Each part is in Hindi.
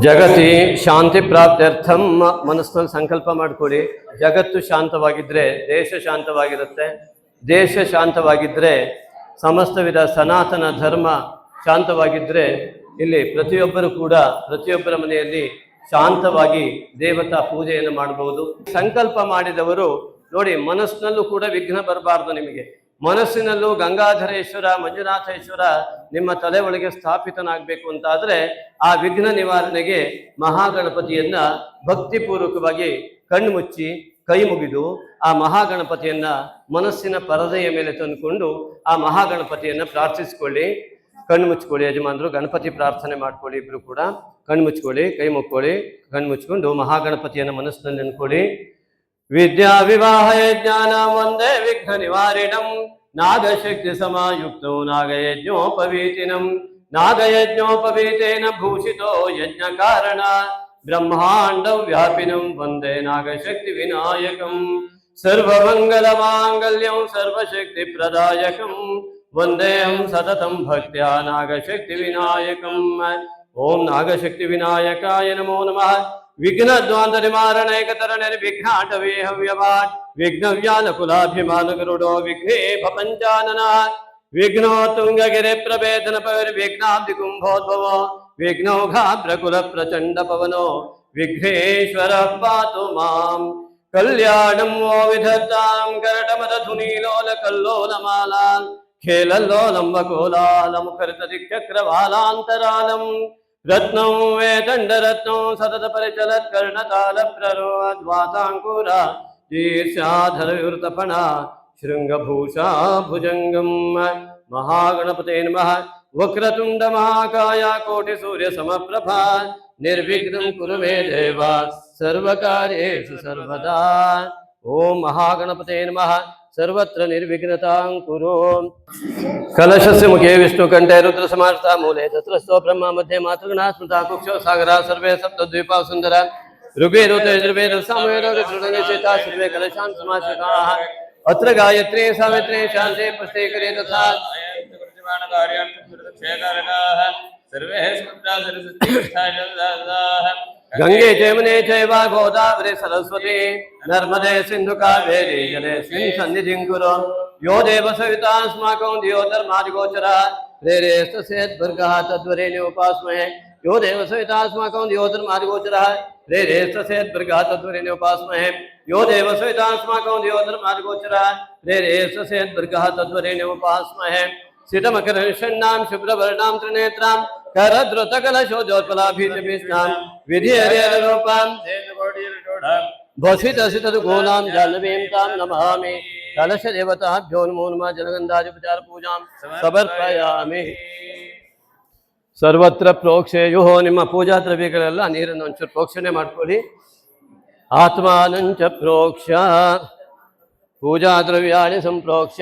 ಜಗತಿ ಶಾಂತಿ ಪ್ರಾಪ್ತ್ಯರ್ಥಂ ಮನಸ್ಸಿನಲ್ಲಿ ಸಂಕಲ್ಪ ಮಾಡಿಕೊಡಿ. ಜಗತ್ತು ಶಾಂತವಾಗಿದ್ದರೆ ದೇಶ ಶಾಂತವಾಗಿರುತ್ತೆ. ದೇಶ ಶಾಂತವಾಗಿದ್ದರೆ ಸಮಸ್ತ ವಿಧ ಸನಾತನ ಧರ್ಮ ಶಾಂತವಾಗಿದ್ದರೆ ಇಲ್ಲಿ ಪ್ರತಿಯೊಬ್ಬರು ಕೂಡ ಪ್ರತಿಯೊಬ್ಬರ ಮನೆಯಲ್ಲಿ ಶಾಂತವಾಗಿ ದೇವತಾ ಪೂಜೆಯನ್ನು ಮಾಡಬಹುದು. ಸಂಕಲ್ಪ ಮಾಡಿದವರು ನೋಡಿ, ಮನಸ್ಸಿನಲ್ಲೂ ಕೂಡ ವಿಘ್ನ ಬರಬಾರ್ದು. ನಿಮಗೆ ಮನಸ್ಸಿನಲ್ಲೂ ಗಂಗಾಧರೇಶ್ವರ ಮಂಜುನಾಥೇಶ್ವರ ನಿಮ್ಮ ತಲೆ ಒಳಗೆ ಸ್ಥಾಪಿತನಾಗಬೇಕು ಅಂತಾದರೆ ಆ ವಿಘ್ನ ನಿವಾರಣೆಗೆ ಮಹಾಗಣಪತಿಯನ್ನ ಭಕ್ತಿಪೂರ್ವಕವಾಗಿ ಕಣ್ಮುಚ್ಚಿ ಕೈ ಮುಗಿದು ಆ ಮಹಾಗಣಪತಿಯನ್ನ ಮನಸ್ಸಿನ ಪರದೆಯ ಮೇಲೆ ತಂದುಕೊಂಡು ಆ ಮಹಾಗಣಪತಿಯನ್ನ ಪ್ರಾರ್ಥಿಸಿಕೊಳ್ಳಿ. ಕಣ್ಣು ಮುಚ್ಕೊಳ್ಳಿ. ಯಜಮಾನರು ಗಣಪತಿ ಪ್ರಾರ್ಥನೆ ಮಾಡ್ಕೊಳ್ಳಿ. ಇಬ್ರು ಕೂಡ ಕಣ್ಣು ಮುಚ್ಕೊಳ್ಳಿ, ಕೈ ಮುಕ್ಕೊಳ್ಳಿ. ಕಣ್ಣು ಮುಚ್ಕೊಂಡು ಮಹಾಗಣಪತಿಯನ್ನ ಮನಸ್ಸಿನಲ್ಲಿ ಅನ್ಕೊಳ್ಳಿ. ವಿದ್ಯಾ ವಿವಾಹ ಜ್ಞಾನ ವಂದೇ ವಿಘ್ನ ನಿವಾರಿಣಂ ನಾಗಶಕ್ತಿ ಸಮಾಯುಕ್ತೋ ನಾಗಯಜ್ಞೋಪವೀತಿನಂ ನಾಗಯಜ್ಞೋಪವೀತೇನ ಭೂಷಿತೋ ಯಜ್ಞ ಕಾರಣ ಬ್ರಹ್ಮಾಂಡ ವ್ಯಾಪಿನಂ ವಂದೇ ನಾಗಶಕ್ತಿ ವಿನಾಯಕಂ ಸರ್ವಮಂಗಲ ಮಾಂಗಲ್ಯಂ ಸರ್ವಶಕ್ತಿ ಪ್ರದಾಯಕಂ ವಂದೇಹಂ ಸತತಂ ಭಕ್ತ್ಯಾ ನಾಗಶಕ್ತಿ ವಿನಾಯಕಂ. ಓಂ ನಾಗಶಕ್ತಿ ವಿನಾಯಕಾಯ ನಮೋ ನಮಃ. ವಿಘ್ನ ದ್ವಾಂತ ನಿವಾರಣೈಕತರ ನಿರ್ವಿಘ್ನಾಟವೇ ಹವ್ಯವಾಟ್ ವಿಘ್ನವ್ಯಾನ ಕುಲಾಭಿಮಾನ ಗರುಡೋ ವಿಘ್ನೇ ಭಪಂಚಾನನ ವಿಘ್ನೋ ತುಂಗಗಿರೆ ಪ್ರಭೇದನ ಪವಿರ್ವಿಘ್ನಾಬ್ಧಿ ಕುಂಭೋದ್ಭವೋ ವಿಘ್ನೌಘಾಭ್ರಕುಲ ಪ್ರಚಂಡ ಪವನೋ ವಿಘ್ನೇಶ್ವರ ಪಾತು ಮಾಂ. ಕಲ್ಯಾಣಂ ವೋ ವಿಧತ್ತಾಂ ಕರಟಮದಧುನೀಲೋಲ ಕಲ್ಲೋಲಮಾಲಾಂ ಖೇಲಲ್ಲೋಲಂ ವಕೋಲಾಲಂ ಕೃತದಿಕ್ಚಕ್ರವಾಲಾಂತರಾಲಂ ರತ್ನಂ ವೇದಂಡರತ್ನಂ ಸತತ ಪರಿಚಲತ್ ಕರ್ಣತಾಲ ಪ್ರರೋದ್ವಾತಾಂಕುರ ದೀರ್ಷಾಧರ ವಿವೃತಪಣ ಶೃಂಗಭೂಷಾ ಭುಜಂಗಂ. ಮಹಾಗಣಪತೇ ನಮಃ. ವಕ್ರತುಂಡ ಮಹಾಕಾಯ ಕೋಟಿ ಸೂರ್ಯ ಸಮಪ್ರಭಾ ನಿರ್ವಿಘ್ನಂ ಕುರು ಮೇ ದೇವ ಸರ್ವಕಾರ್ಯೇಷು ಸರ್ವದಾ. ಓಂ ಮಹಾಗಣಪತೇ ನಮಃ. ಸರ್ವತ್ರ ನಿರ್ವಿಘ್ನತಾಂ ಕುರು. ಕಲಶಸ್ಯ ಮುಖೇ ವಿಷ್ಣು ಕಂಠೆ ರುದ್ರ ಸಮಾರ್ಥ ಮೂಲೆ ತತ್ರಸ್ಥೋ ಬ್ರಹ್ಮ ಮಧ್ಯೆ ಮಾತೃಗಣಾ ಸ್ಮೃತ ಕುಕ್ಷೋ ಸಾಗರ ಸರ್ವೇ ಸಪ್ತದ್ವೀಪಾ ಸುಂದರ ಋಗ್ವೇದೋ ಯಜುರ್ವೇದೋ ಸಾಮವೇದೋ ಋಗ್ವೇದೋ ಸರ್ವೇ ಕಲಶಾನ್ ಸಮಾಶ್ರಿತಾಃ. ಅತ್ರ ಗಾಯತ್ರಿ ಸಾವಿತ್ರಿ ಶಾಂತಿ ಪುಷ್ಟೇ ಕರೇ ತಥಾ ಗಂಗೆ ಜಯಮುನೆ ಚೈವ ಗೋದಾವರಿ ಸರಸ್ವತಿ ನರ್ಮದೆ ಸಿಂಧು ಕಾವೇರಿ ಜಲೇಸ್ಮಿನ್ ಸನ್ನಿಧಿಂ ಕುರು. ಯೋ ದೇವ ಸವಿತಾಸ್ಮಾಕಂ ಧಿಯೋ ಧರ್ಮಾದಿಗೋಚರ ಪ್ರೇರೇಸ್ತಸ್ಯದ್ಭರ್ಗಃ ತದ್ವರೇಣ್ಯ ಉಪಾಸ್ಮಹೇ. ಯೋ ದೇವ ಸವಿತಾಸ್ಮಾಕಂ ಧಿಯೋ ಧರ್ಮಾದಿಗೋಚರ ಪ್ರೇರೇಸ್ತಸ್ಯದ್ಭರ್ಗಃ ತದ್ವರೇಣ್ಯ ಉಪಾಸ್ಮಹೇ. ಯೋ ದೇವ ಸವಿತಾಸ್ಮಾಕಂ ಧಿಯೋ ಧರ್ಮಾದಿಗೋಚರ ಪ್ರೇರೇಸ್ತಸ್ಯದ್ಭರ್ಗಃ ತದ್ವರೇಣ್ಯ ಉಪಾಸ್ಮಹೇ. ಸಿತಮಕರಷಣ್ಣಾಂ ಶುಭ್ರವರ್ಣಾಂ ತ್ರಿನೇತ್ರಾಂ करद्रुतकलशोज्ज्वलाभीतिभीष्णां विधिहरिहररूपां भसितसितदुघोनां जाह्नवीं तां नमामि. कलशदेवताभ्यो नमो नमः. जलगन्धादिपचार पूजां समर्पयामि. ಸರ್ವತ್ರ ಪ್ರೋಕ್ಷೇಯೋ. ನಿಮ್ಮ ಪೂಜಾ ದ್ರವ್ಯಗಳೆಲ್ಲ ನೀರನ್ನು ಒಂಚೂರು ಪ್ರೋಕ್ಷಣೆ ಮಾಡ್ಕೊಳ್ಳಿ. ಆತ್ಮಾನಂಚ ಪ್ರೋಕ್ಷ ಪೂಜಾ ದ್ರವ್ಯಾಣಿ ಸಂಪ್ರೋಕ್ಷ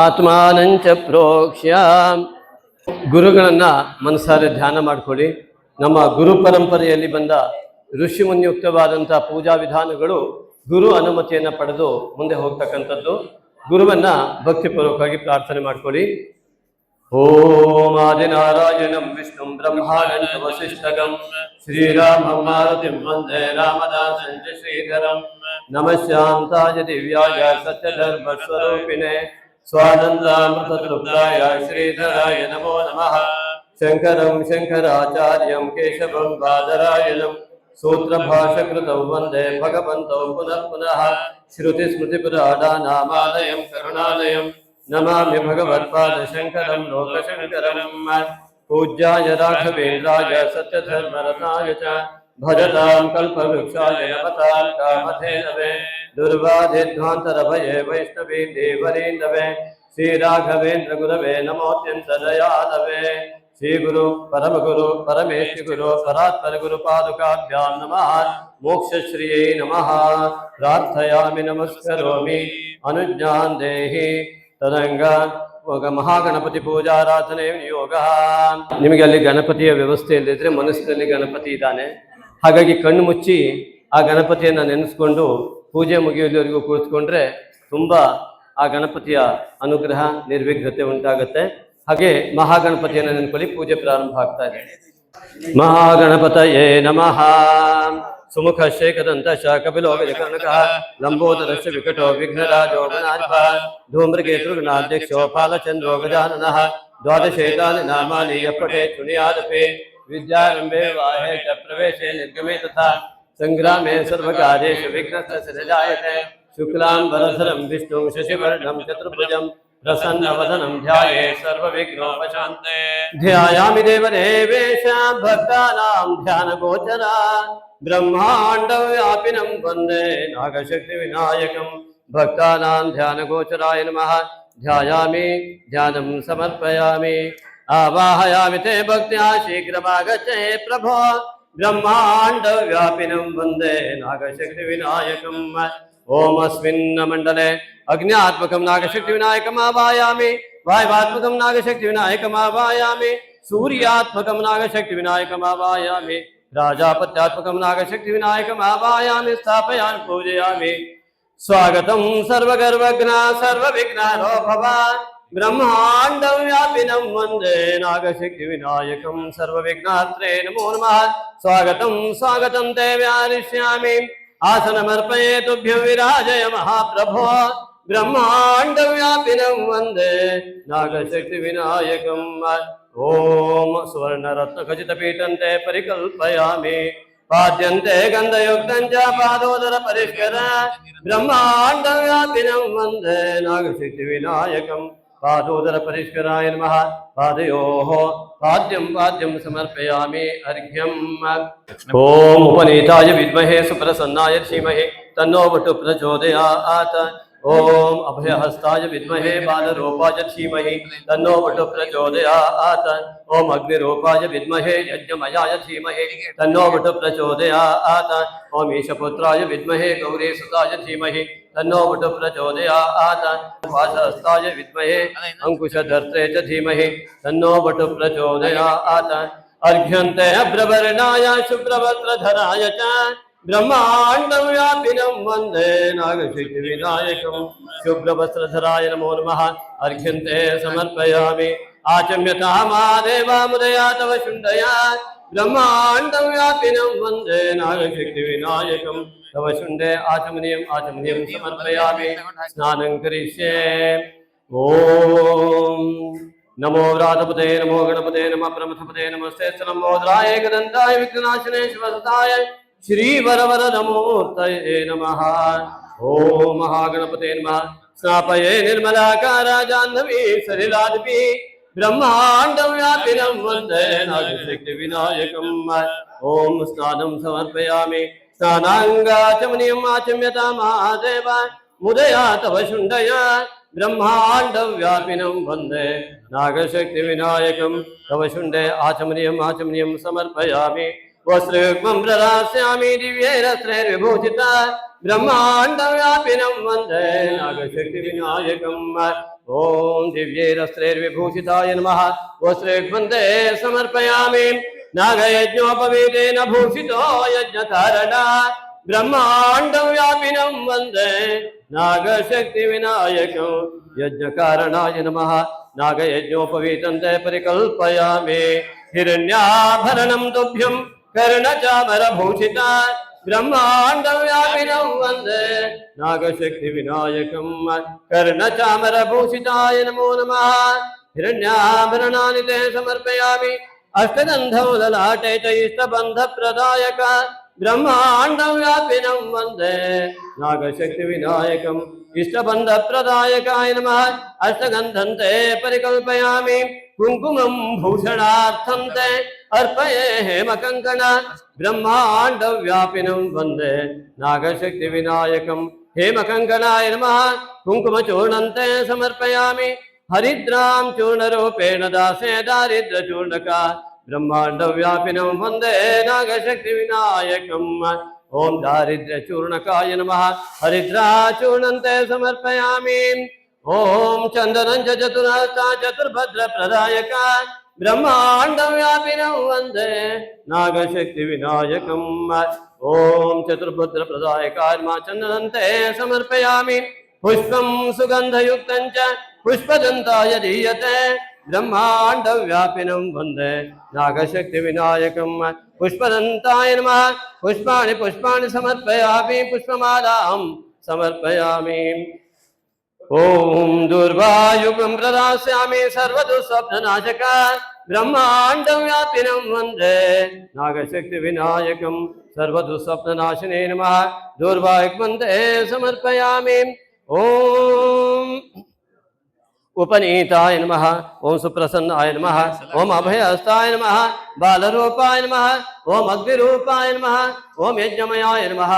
ಆತ್ಮಾನಂಚ ಪ್ರೋಕ್ಷ್ಯ. ಗುರುಗಳನ್ನ ಮನಸಾರೆ ಧ್ಯಾನ ಮಾಡ್ಕೊಳ್ಳಿ. ನಮ್ಮ ಗುರು ಪರಂಪರೆಯಲ್ಲಿ ಬಂದ ಋಷಿ ಮುನಿಯುಕ್ತವಾದಂಥ ಪೂಜಾ ವಿಧಾನಗಳು ಗುರು ಅನುಮತಿಯನ್ನು ಪಡೆದು ಮುಂದೆ ಹೋಗ್ತಕ್ಕಂಥದ್ದು. ಗುರುವನ್ನ ಭಕ್ತಿಪೂರ್ವಕವಾಗಿ ಪ್ರಾರ್ಥನೆ ಮಾಡ್ಕೊಳ್ಳಿ. ಓಂ ಆದಿನಾರಾಯಣಂ ವಿಷ್ಣುಂ ಬ್ರಹ್ಮಾನಂಚ ವಸಿಷ್ಠಗಂ ಶ್ರೀರಾಮಂ ಮಾರುತಿಂ ವಂದೇ ರಾಮದಾಸಂ ಚ ಶ್ರೀಧರಂ. ನಮಃ ಶಾಂತಾಯ ದಿವ್ಯಾಯ ಸತ್ಯಧರ್ಮ ಸ್ವರೂಪಿಣೆ स्वानन्दामृततृप्ताय श्रीधराय नमो नमः. शङ्करं शङ्कराचार्यं केशवं बादरायणं सूत्रभाष्यकृतौ वन्दे भगवन्तौ पुनः पुनः. श्रुतिस्मृतिपुराणानामालयं करुणालयं नमामि भगवत्पादशङ्करं लोकशङ्करं. पूज्याय राघवेन्द्राय सत्यधर्मरताय च भजतां कल्पवृक्षाय नमतां कामधेनवे दुर्वादिध्वान्तरभये वैष्णवी देवरीन्दवे श्रीराघवेन्द्र गुरवे नमोऽत्यन्तदयालवे. श्रीगुरु परमगुरु परमेश्वरि गुरु परात्पर गुरु पादुकाभ्यां नमः. मोक्षश्रियै नमः. प्रार्थयामि नमस्करोमि अनुज्ञां देहि तदंग. ಮಹಾಗಣಪತಿ ಪೂಜಾರಾಧನೆ ಯೋಗ. ನಿಮಗೆ ಅಲ್ಲಿ ಗಣಪತಿಯ ವ್ಯವಸ್ಥೆ ಇಲ್ಲದಿದ್ರೆ ಮನಸ್ಸಿನಲ್ಲಿ ಗಣಪತಿ ಇದ್ದಾನೆ. ಹಾಗಾಗಿ ಕಣ್ಣು ಮುಚ್ಚಿ ಆ ಗಣಪತಿಯನ್ನು ನೆನೆಸ್ಕೊಂಡು ಪೂಜೆ ಮುಗಿಯುವವರೆಗೂ ಕುಳಿತುಕೊಂಡ್ರೆ ತುಂಬ ಆ ಗಣಪತಿಯ ಅನುಗ್ರಹ ನಿರ್ವಿಘ್ನತೆ ಉಂಟಾಗುತ್ತೆ. ಹಾಗೆ ಮಹಾಗಣಪತಿಯನ್ನು ನೆನ್ಕೊಳ್ಳಿ, ಪೂಜೆ ಪ್ರಾರಂಭ ಆಗ್ತಾ ಇದೆ. ಮಹಾಗಣಪತಯೇ ನಮಃ. ಸುಮುಖ ಶೇಖದಂತ ಕಪಿಲೋ ಗಜಕರ್ಣಕ ಲಂಬೋದರಶ್ಚ ವಿಕಟೋ ವಿಘ್ನರಾಜೋ ಗಣಾಧಿಪ ಧೂಮ್ರಕೇತು ಗಣಾಧ್ಯಕ್ಷೋ ಫಾಲಚಂದ್ರೋ ಗಜಾನನಃ ದ್ವಾದಶೇತಾನಿ ನಾಮಾನಿ ಯಪ್ಪಟೇ ಶೃಣುಯಾದಪಿ ವಿದ್ಯಾರಂಭೆ ವಾಹೇ ಚ ಪ್ರವೇಶೇ ನಿರ್ಗಮೇ ತಥಾ ಸಂಗ್ರಾಮೇ ಸರ್ವಕಾರ್ಯೇಷು ವಿಘ್ನಸ್ತಸ್ಯ ನ ಜಾಯತೆ. ಶುಕ್ಲಾಂಬರಧರಂ ವಿಷ್ಣುಂ ಶಶಿವರ್ಣಂ ಚತುರ್ಭುಜಂ प्रसन्नवदनं ध्याये सर्वविघ्नोपशान्ते. ध्यायामि देवदेवेश भक्तानां ध्यानगोचरा ब्रह्माण्डव्यापिनं वन्दे नागशक्तिविनायकं भक्तानां ध्यानगोचराय नमः. ध्यायामि ध्यानं समर्पयामि आवाहयामि ते भक्त्या शीघ्रमागच्छे प्रभो ब्रह्माण्डव्यापिनं वन्दे नागशक्तिविनायकम्. ओम अस्मिन् मंडले अग्न्यात्मकं नागशक्तिविनायकम् आवाहयामि, वायवात्मकं नागशक्तिविनायकम् आवाहयामि, सूर्यात्मकं नागशक्तिविनायकम् आवाहयामि, राजापत्यात्मकं नागशक्तिविनायकम् आवाहयामि, स्थापयामि पूजयामि. स्वागतं सर्वगर्वघ्ना सर्वविघ्नहरो भव ब्रह्माण्डव्यापिनं वन्दे नागशक्तिविनायकं सर्वविघ्नहर्त्रे नमो नमः. स्वागतं स्वागतं ते व्याहरिष्यामि, आसनमर्पये तुभ्यं विराजय महाप्रभो ब्रह्माण्डव्यापिनं वन्दे नागशक्तिविनायकम्. ओम सुवर्णरत्नखचितपीठं ते परिकल्पयामि, पाद्यन्ते गन्धयुक्तं च पादोदरपरिष्कर ब्रह्माण्डव्यापिनं वन्दे नागशक्तिविनायकम्. पादोदरपरिष्कराय नमः. पादयोः पाद्यं समर्पयामि अर्घ्यम्. ओम उपनीताय विद्महे सुप्रसन्नाय धीमहि तन्नो वटु प्रचोदयात्. ओम अभयहस्ताय विद्महे बालरूपाय धीमहि तन्नो वटु प्रचोदयात्. ओम अग्निरूपाय विद्महे यज्ञमयाय धीमहि तन्नो वटु प्रचोदयात्. ओम ईशपुत्राय विद्महे गौरीसुताय धीमहि तन्नो वटु प्रचोदयात्. पाशहस्ताय विद्महे अंकुशधर्त्रे च धीमहि तन्नो वटु प्रचोदयात्. अर्घ्यन्ते अभ्रवर्णाय शुभ्रवस्त्रधराय च ब्रह्माण्डव्यापिनं वन्दे नागशक्तिविनायकं. शुभ्रवस्त्रधराय नमो नमः. अर्घ्यन्ते समर्पयामि, आचम्यता महादेवामुदया तव शुण्डया ब्रह्माण्डव्यापिनं वन्दे नागशक्तिविनायकं. तव शुण्डे आचमनीयं समर्पयामि, स्नानं करिष्ये. ओम नमो व्रातपते नमो गणपते नमः प्रमथपते नमस्ते नमोद्राय एकदन्ताय विघ्ननाशने शिवसुताय श्रीवरवरदमूर्तये नमः. ओम महागणपते नमः. स्नापये निर्मलाकार जाह्नवी सलिलादिपि ब्रह्माण्डव्यापिनं वन्दे नागशक्तिविनायकम्. ओम स्नानं समर्पयामि, स्नानाङ्गाचमनीयम् आचम्यता महादेव मुदया तव शुण्डया ब्रह्माण्डव्यापिनं वन्दे नागशक्तिविनायकं. तव शुण्डे आचमनीयं समर्पयामि. वस्त्रयुग्मं प्रदास्यामि दिव्यैरस्त्रैर्विभूषिता ब्रह्माण्डव्यापिनं वन्दे नागशक्तिविनायकम्. ओम दिव्यैरस्त्रैर्विभूषिताय नमः. वस्त्रयुग्मं ते समर्पयामि, नागयज्ञोपवीतेन भूषितो यज्ञकारणा ब्रह्माण्डव्यापिनं वन्दे नागशक्तिविनायकं. यज्ञकारणाय नमः. नागयज्ञोपवीतं ते परिकल्पयामि, हिरण्याभरणं तुभ्यं कर्णचामरभूषिता ब्रह्माण्डव्यापिनं वन्दे नागशक्तिविनायकं. कर्णचामरभूषिताय नमो नमः. हिरण्याभरणानि ते समर्पयामि, अष्टगन्धौ ललाटे च इष्टबन्धप्रदायक ब्रह्माण्डव्यापिनं वन्दे नागशक्तिविनायकम्. इष्टबन्धप्रदायकाय नमः. अष्टगन्धं ते परिकल्पयामि, कुङ्कुमं भूषणार्थं ते अर्पये हेमकङ्कण ब्रह्माण्डव्यापिनं वन्दे नागशक्तिविनायकम्. हेमकङ्कणाय नमः. कुङ्कुमचूर्णं ते समर्पयामि, हरिद्रां चूर्णरूपेण दासे दारिद्र्यचूर्णका ब्रह्माण्डव्यापिनं वन्दे नागशक्तिविनायकम्. ओम दारिद्र्यचूर्णकाय नमः. हरिद्राचूर्णं ते समर्पयामि. ओम चन्दनं च चतुर्हस्ता चतुर्भद्रप्रदायका ब्रह्माण्डव्यापिनं वन्दे नागशक्तिविनायकम्. ओम चतुर्भद्रप्रदायकाय नमः. चन्दनं ते समर्पयामि, पुष्पं सुगन्धयुक्तं च पुष्पदन्ताय दीयते ब्रह्मांड व्यापिनं वंदे नागशक्ति विनायकं पुष्पदन्ताय नमः पुष्पाणि पुष्पाणि समर्पयामि पुष्पमालां समर्पयामि ओम दुर्वायुगं प्रदास्यामि सर्वदुःस्वप्ननाशक ब्रह्मांड व्यापिनं वंदे नागशक्ति विनायकं सर्वदुःस्वप्ननाशिने नमः दुर्वायुग्मन्ते समर्पयामि ओम उपनीताय नमः ओम सुप्रसन्नाय नमः ओम अभयहस्ताय नमः बालरूपाय नमः ओम अग्निरूपाय नमः ओम यज्ञमयाय नमः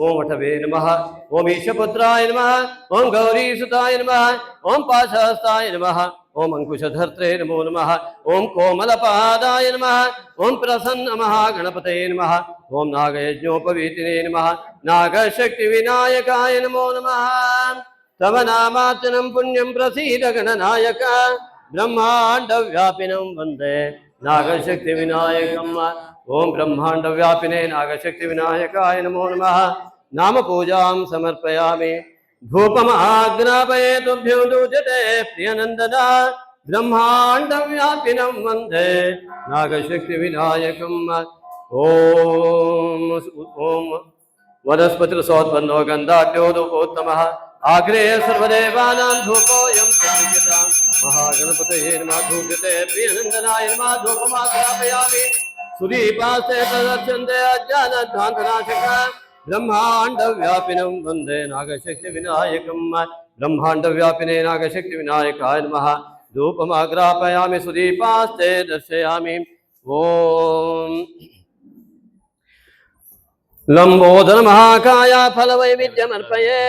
ओम वटवे नमः ओम ईशपुत्राय नमः ओम गौरीसुताय नमः ओम पाशहस्ताय नमः ओम अंकुशधर्त्रे नमो नमः ओम कोमलपादाय नमः ओम प्रसन्न महागणपतये नमः ओम नागयज्ञोपवीतिने नमः नागशक्तिविनायकाय नमो नमः तव नामार्चनं पुण्यं प्रसीद गणनायक ब्रह्मांड व्यापिनं वंदे नागशक्ति विनायकम् ओम ब्रह्मांड व्यापिने नागशक्ति विनायकाय नमो नमः नाम पूजां समर्पयामि धूपमाग्रापये तुभ्यो दूजते प्रियनंदन ब्रह्मांड व्यापिनं वंदे नागशक्ति विनायकम् ओम ओम वनस्पतिरसोत्पन्नो गन्धाढ्योदकोत्तमः आग्रे सर्वदेवानां धूपोऽयं प्रतीयतां महागणपतये नमः धूपते प्रियनन्दनाय नमः धूपमाग्रापयामि सुदीपास्ते तदर्शन्ते अज्ञानध्वान्तनाशक ब्रह्माण्डव्यापिनं वन्दे नागशक्तिविनायकं ब्रह्माण्डव्यापिने नागशक्तिविनायकाय नमः धूपमाग्रापयामि सुदीपास्ते दर्शयामि ॐ लंबोदर महाकाय फलवैविध्यमर्पये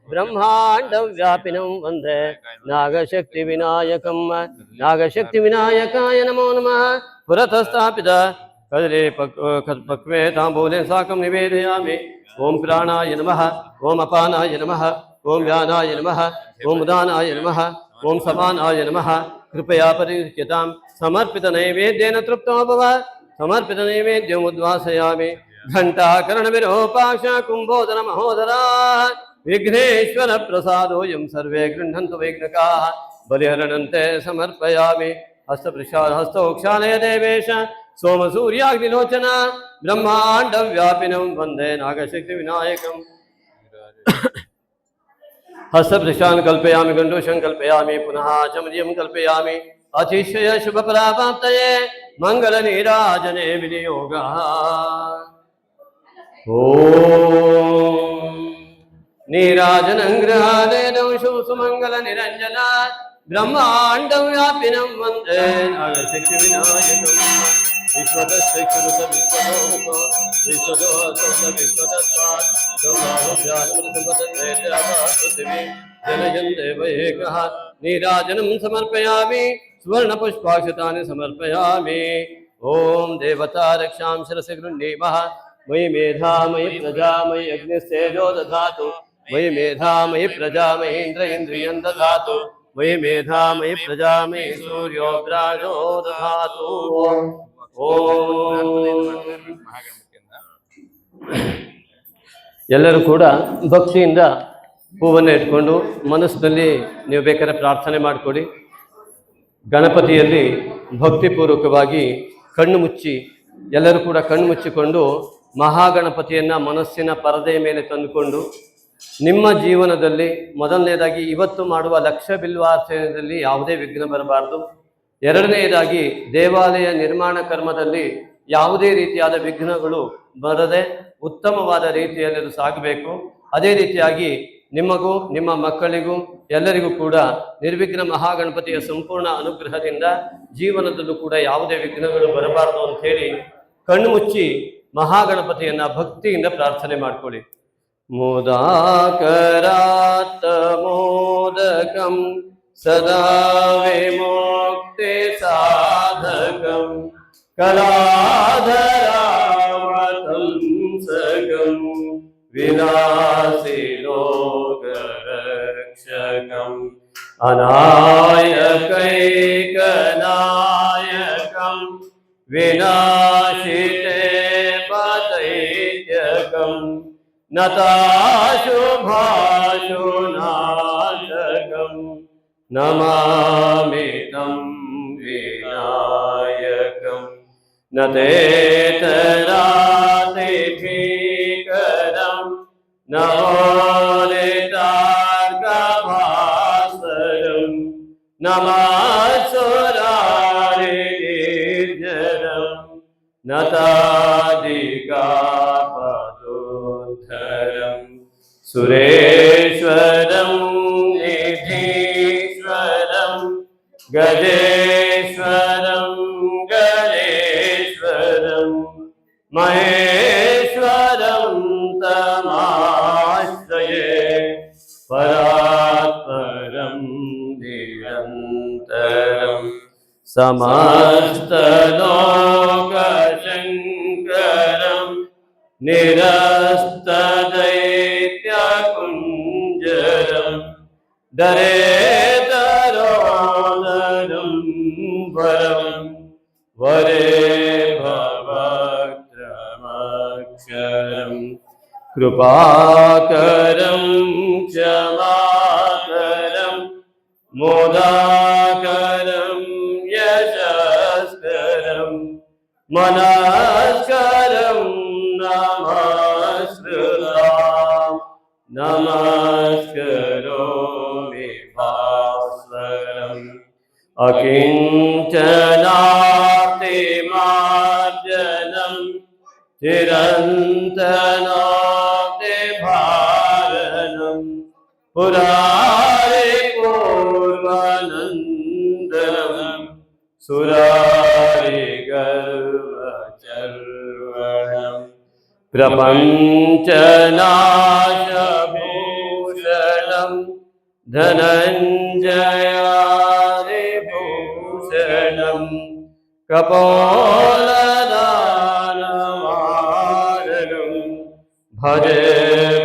ब्रह्मांड व्यापिनं वंदे नागशक्ति विनायकं नागशक्ति विनायकाय नमो नमः पुरतस्थापित कदले पक्वे तांबूले साकं निवेदयामि ओम प्राणाय नमः ओम अपानाय नमः ओम व्यानाय नमः ओम उदानाय नमः ओम समानाय नमः कृपया परिहृत्यतां समर्पित नैवेद्येन तृप्तो भव समर्पित नैवेद्यम् उद्वासयामि घंटाकर्ण विरूपाक्ष कुंभोदर महोदरा विघ्नेश्वर प्रसादोऽयं सर्वे गृह्णन्तु वैघ्नकाः बलिहरणन्ते समर्पयामि हस्तोक्षालय देवेश सोमसूर्याग्निलोचन ब्रह्मांड व्यापिनं वंदे नागशक्ति विनायकम् हस्तप्रशान् कल्पयामि गण्डूशं कल्पयामि पुनः चमर्यं कल्पयामि अतिशय शुभफलाप्तये मंगलनीराजने विनियोगः ओम नीराजनं गृहादेदं सुमंगलनिरञ्जन ब्रह्मांड व्यापिनं वंदे नागशक्ति विनायकं विश्वदस्यकृत विश्वदोमुखो विश्वदोहस्त विश्वदस्वात् पृथिवी जनयन् देव एकः नीराजनं समर्पयामि सुवर्णपुष्पाक्षतानि समर्पयामि ओम देवता रक्षां शिरसि गृह्णीमः मयि मेधा मयि प्रजा मयि अग्निस्तेजो दधातु मयि मेधा मयि प्रजा मयि इन्द्रियं दधातु मयि मेधा मयि प्रजा मयि सूर्योग्राजो दधातु ಎಲ್ಲರೂ ಕೂಡ ಭಕ್ತಿಯಿಂದ ಹೂವನ್ನು ಇಟ್ಕೊಂಡು ಮನಸ್ಸಿನಲ್ಲಿ ನೀವು ಬೇಕಾದ್ರೆ ಪ್ರಾರ್ಥನೆ ಮಾಡಿಕೊಡಿ. ಗಣಪತಿಯಲ್ಲಿ ಭಕ್ತಿಪೂರ್ವಕವಾಗಿ ಕಣ್ಣು ಮುಚ್ಚಿ ಎಲ್ಲರೂ ಕೂಡ ಕಣ್ಣು ಮುಚ್ಚಿಕೊಂಡು ಮಹಾಗಣಪತಿಯನ್ನು ಮನಸ್ಸಿನ ಪರದೆಯ ಮೇಲೆ ತಂದುಕೊಂಡು ನಿಮ್ಮ ಜೀವನದಲ್ಲಿ ಮೊದಲನೇದಾಗಿ ಇವತ್ತು ಮಾಡುವ ಲಕ್ಷ ಬಿಲ್ವಾರ್ಚನೆಯಲ್ಲಿ ಯಾವುದೇ ವಿಘ್ನ ಬರಬಾರದು. ಎರಡನೆಯದಾಗಿ ದೇವಾಲಯ ನಿರ್ಮಾಣ ಕರ್ಮದಲ್ಲಿ ಯಾವುದೇ ರೀತಿಯಾದ ವಿಘ್ನಗಳು ಬರದೆ ಉತ್ತಮವಾದ ರೀತಿಯಲ್ಲಿ ಸಾಗಬೇಕು. ಅದೇ ರೀತಿಯಾಗಿ ನಿಮಗೂ ನಿಮ್ಮ ಮಕ್ಕಳಿಗೂ ಎಲ್ಲರಿಗೂ ಕೂಡ ನಿರ್ವಿಘ್ನ ಮಹಾಗಣಪತಿಯ ಸಂಪೂರ್ಣ ಅನುಗ್ರಹದಿಂದ ಜೀವನದಲ್ಲೂ ಕೂಡ ಯಾವುದೇ ವಿಘ್ನಗಳು ಬರಬಾರದು ಅಂತ ಹೇಳಿ ಕಣ್ಣು ಮುಚ್ಚಿ ಮಹಾಗಣಪತಿಯನ್ನ ಭಕ್ತಿಯಿಂದ ಪ್ರಾರ್ಥನೆ ಮಾಡ್ಕೊಳ್ಳಿ. ಮೋದಾಕರಾತ್ ಮೋದಕಂ ಸದಾ ವಿಮುಕ್ತಿ ಸಾಧಕಂ ಕಲಾಧರಾವತಂಸಕಂ ವಿಲಾಸಿ ಲೋಕರಕ್ಷಕಂ ಅನಾಯಕೈಕನಾಯಕಂ ವಿನಾಶಿತೆ ಪತೈತ್ಯಕಂ ನತಾಶುಭಾಶುನಾಶಕಂ ನಮಾಮಿ ತಂ न तेतराते भीकरं न होरितार्कभास्वरं न मात्सुरारिर्जरं न तादिकापदोद्धरं सुरेश्वरं निधीश्वरं गजेश्वरं गणेश्वरं महेश्वरं तमाश्रये परात्परं निरन्तरं समस्तलोकशङ्करं निरस्तदैत्यकुञ्जरं दरेतरोदरं वरं वरे भवक्त्रमक्षरं कृपाकरं क्षमाकरं मोदाकरं यशस्करं मनस्करं नमस्कृतां नमस्करोमि भास्वरम् अकिञ्चनातिमार्जनं चिरन्तनातिभारणं पुरारिपूर्वानन्दनं सुरारिगर्वचर्वणं प्रपञ्चनाशभूषणं धनञ्जयादिभूषणं कपोलदानवारणं भजे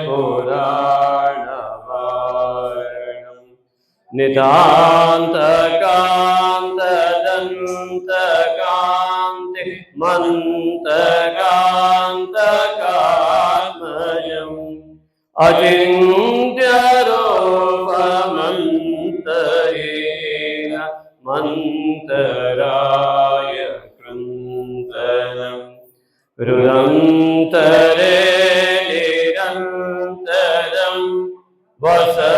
पुराणवारणं नितान्तकान्तदन्तकान्ति मन्तकान्तकात्मजम् अचिन्त्यरूपमन्तहीन मन्तराय कृन्तनं हृदन्तरे निरन्तरं वसन्तमेव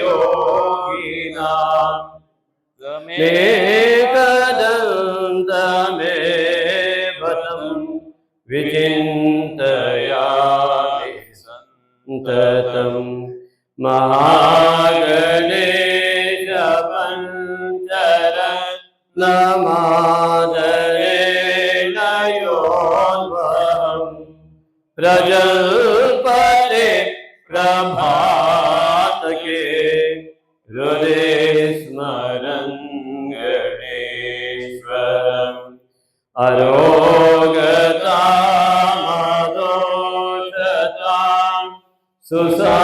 योगिनां एकदन्तमेव तं विचिन्तयामि सन्ततं महागणेश पञ्चरत्नमादरेण योन्वहं प्रजल्पते प्रभातके हृदे स्मरन् गणेश्वरम् अरोगतामदोषतां सुसाहितीं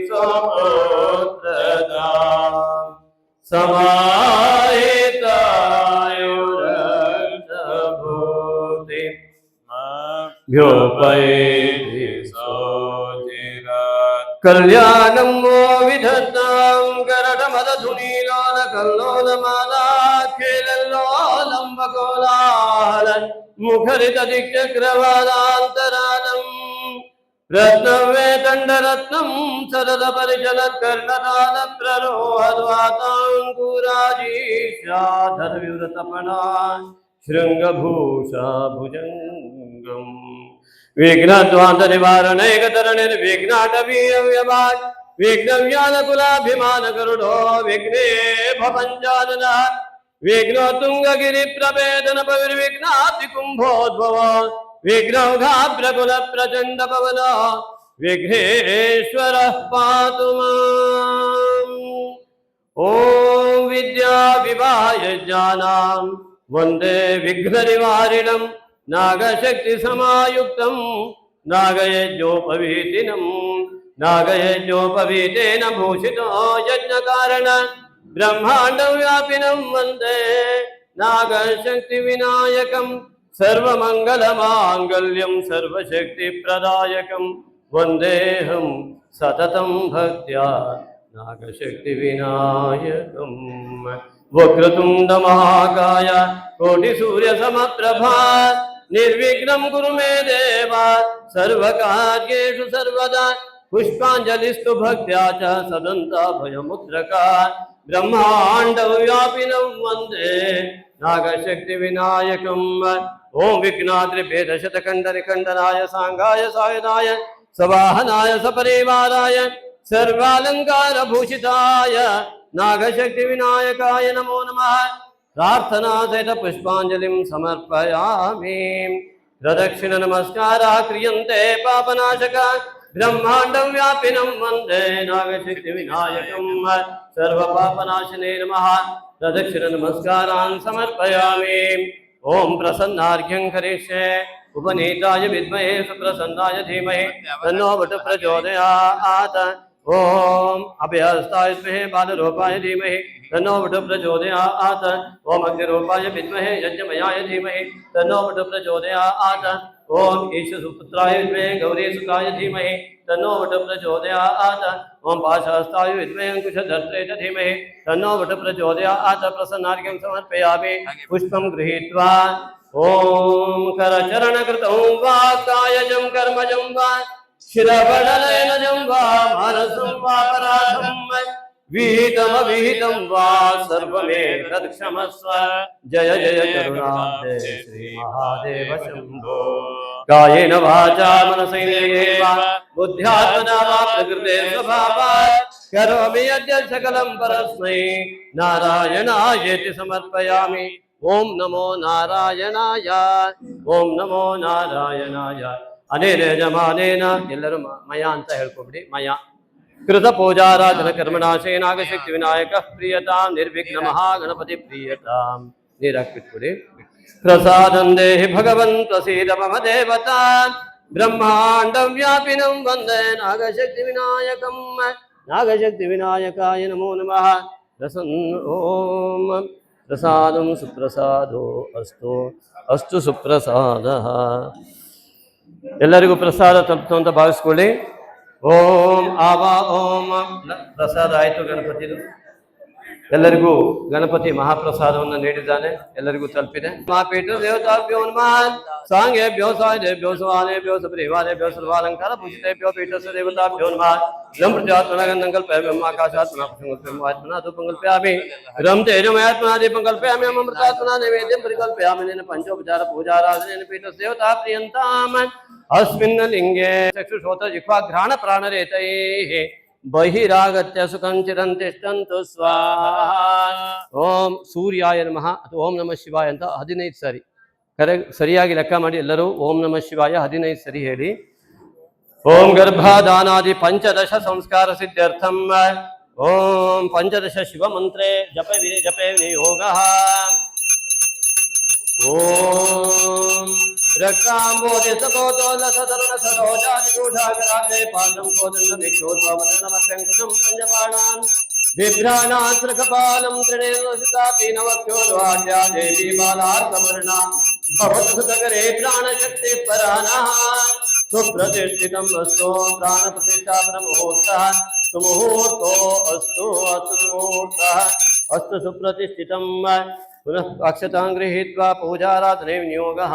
सुपुत्रतां समाहितायुरर्थभूतिं भ्योपैति सोचिरात् कल्याणं वो विधत्तां करटमदधुनीलोलकल्लोलमालाखेलल्लोलम्बकोलाहलं मुखरितदिक्चक्रवादान्तरालं रत्नवेतण्डरत्नं सरदपरिचलत्कर्णतालप्ररोहद्वाताङ्कुराजीशाधरविव्रतपणा शृङ्गभूषा भुजङ्गम् विघ्नध्वान्तनिवारणैकतरणिर्विघ्नाटवीयव्यवान् विघ्नव्यानकुलाभिमानकरुणो विघ्ने भवञ्जाननः विघ्नोत्तुङ्गगिरिप्रभेदनपविर्विघ्नातिकुम्भोद्भव विघ्नौघाभ्रकुलप्रचण्डपवनः विघ्नेश्वरः पातु माम्। ॐ विद्याविवाहयज्ञानां वन्दे विघ्ननिवारिणं नागशक्तिसमायुक्तं नागयज्ञोपवीतिनं नागयज्ञोपवीतेन भूषितो यज्ञकारण ब्रह्माण्डव्यापिनं वन्दे नागशक्तिविनायकं सर्वमङ्गलमाङ्गल्यं सर्वशक्तिप्रदायकं वन्देऽहं सततं भक्त्या नागशक्तिविनायकं वक्रतुण्डमहाकाय कोटिसूर्यसमप्रभा निर्विघ्नं कुरु मे देव सर्वकार्येषु सर्वदा पुष्पाञ्जलिस्तु भक्त्या च सदन्ताभयमुद्रका ब्रह्माण्डव्यापिनं वन्दे नागशक्तिविनायकम् ॐ विघ्नाद्रिभेदशतकण्डनिकण्डनाय साङ्गाय सायुधाय सवाहनाय सपरिवाराय सर्वालङ्कारभूषिताय नागशक्तिविनायकाय नमो नमः प्रार्थना सहित पुष्पाञ्जलिं समर्पयामि प्रदक्षिण नमस्काराः क्रियन्ते पापनाशका ब्रह्माण्डं व्यापिनं वन्दे नागशक्तिविनायकं सर्वपापनाशने नमः प्रदक्षिण नमस्कारान् समर्पयामि ओम प्रसन्नार्घ्यं करिष्ये उपनीताय विद्महे सुप्रसन्नाय धीमहि तन्नो वट प्रचोदयात् ओम अभयहस्ताय विद्महे बालरूपाय धीमहि तन्नो वट प्रचोदयात् ओम अग्निरूपाय विद्महे यज्ञमयाय धीमहि तन्नो वट प्रचोदयात् ओम ईशसुपुत्राय विद्महे गौरीसुताय धीमहि तन्नो वट प्रचोदयात् ओम पाशहस्ताय विद्महे अंकुशधर्त्रे च धीमहि तन्नो वट प्रचोदयात् प्रसन्नार्घ्यं समर्पयामि पुष्पं गृहीत्वा ओम करचरणकृतं वा कायजं कर्मजं वा शिरवदनयनजं वा मानसं वा पराधं विहितमविहितं वा सर्वमेतत्क्षमस्व जय जय करुणाब्धे श्रीमहादेव शम्भो कायेन वाचा मनसेन्द्रियेण वा बुद्ध्यात्मना वा प्रकृते स्वभावात् करोमि यद्य सकलं परस्मै नारायणायेति समर्पयामि ओम नमो नारायणाय ओम नमो नारायणाय अनेन यजमानेन ಎಲ್ಲರೂ ಮಯ ಅಂತ ಹೇಳ್ಕೊಬಿಡಿ ಮಯ ಕೃತ ಪೂಜಾರಾಧನ ಕರ್ಮಣಾಶೇ ನಾಗಶಕ್ತಿ ವಿನಾಯಕ ಪ್ರಿಯತಾಂ ನಿರ್ವಿಘ್ನ ಮಹಾಗಣಪತಿ ಪ್ರಿಯತಾಂ ನೀರಾಕ್ಬಿಟ್ಬಿಡಿ ಪ್ರಸಾದಂ ದೇಹಿ ಭಗವನ್ ಪ್ರಸೀದ ಮಮ ದೇವತಾ ಬ್ರಹ್ಮಾಂಡಂ ವ್ಯಾಪಿನಂ ವಂದೇ ನಾಗಶಕ್ತಿ ವಿನಾಯಕಂ ನಾಗಶಕ್ತಿ ವಿನಾಯಕಾಯ ನಮೋ ನಮಃ ಓಂ प्रसादं सुप्रसादो अस्तु अस्तु सुप्रसादः ಎಲ್ಲರಿಗೂ ಪ್ರಸಾದ ತಲುಪ್ತು ಅಂತ ಭಾವಿಸ್ಕೊಳ್ಳಿ ಓಂ ಆವಾ ಓಂ ಪ್ರಸಾದ ಆಯಿತು ಗಣಪತಿದು ಎಲ್ಲರಿಗೂ ಗಣಪತಿ ಮಹಾಪ್ರಸಾದವನ್ನು ನೀಡಿದ್ದಾನೆ ಎಲ್ಲರಿಗೂ ತಲುಪಿದೆ ಮಹಾಪೀಠ ದೇವತಾಭ್ಯೋ ನಮಃ ಸಾಂಗೇಭ್ಯೋ ಸಾಯದೇಭ್ಯೋ ಸ್ವಾನೇಭ್ಯೋ ಸಪರಿವಾರೇಭ್ಯೋ ಸರ್ವಾಲಂಕಾರ ಪೂಜಿತೇಭ್ಯೋ ಪೀಠಸ್ಯ ದೇವತಾಭ್ಯೋ ನಮಃ लं प्रजात्मना गन्धं कल्पयामि आकाशात्मना पुष्पं धूपं कल्पयामि रं तेजोमयात्मना दीपं कल्पयामि अमृतात्मना नैवेद्यं परिकल्पयामि तेन पंचोपचार पूजाराधनेन पीठस्य देवता प्रियन्ताम् अस्मिन् लिङ्गे चक्षुश्रोत्रजिह्वाघ्राण प्राणरेतैः बहिरागत्य सुखं चिरं तिष्ठन्तु स्वाहा ओम सूर्याय नमः ಅಥವಾ ಓಂ ನಮಃ ಶಿವಾಯ ಅಂತ 15 ಸರಿ ಸರಿಯಾಗಿ ಲೆಕ್ಕ ಮಾಡಿ ಎಲ್ಲರೂ ಓಂ ನಮಃ ಶಿವಾಯ 15 ಸರಿ ಹೇಳಿ ओम गर्भादानादि पंचदश संस्कार सिद्ध्यर्थम ओम पंचदश शिव मंत्रे जपे विनियोगः ओम रक्तांबोधि सकोतोल सतरुण सरोजानि गूढागराग्रे पादं कोदण्ड विक्षोद्भवनमत्यङ्कुशं पंचपाणान् बिभ्राणास्त्रकपालं त्रिनेत्रसितापीनवक्षोर्वाड्या देवी बालार्कवर्णा भवतु सुतकरे प्राणशक्ति परानः सुप्रतिष्ठितं अस्तु प्राणप्रतिष्ठापन मुहूर्तः सुमुहूर्तो अस्तु सुमुहूर्तः अस्तु सुप्रतिष्ठितं पुनः अक्षतां गृहीत्वा पूजाराधने विनियोगः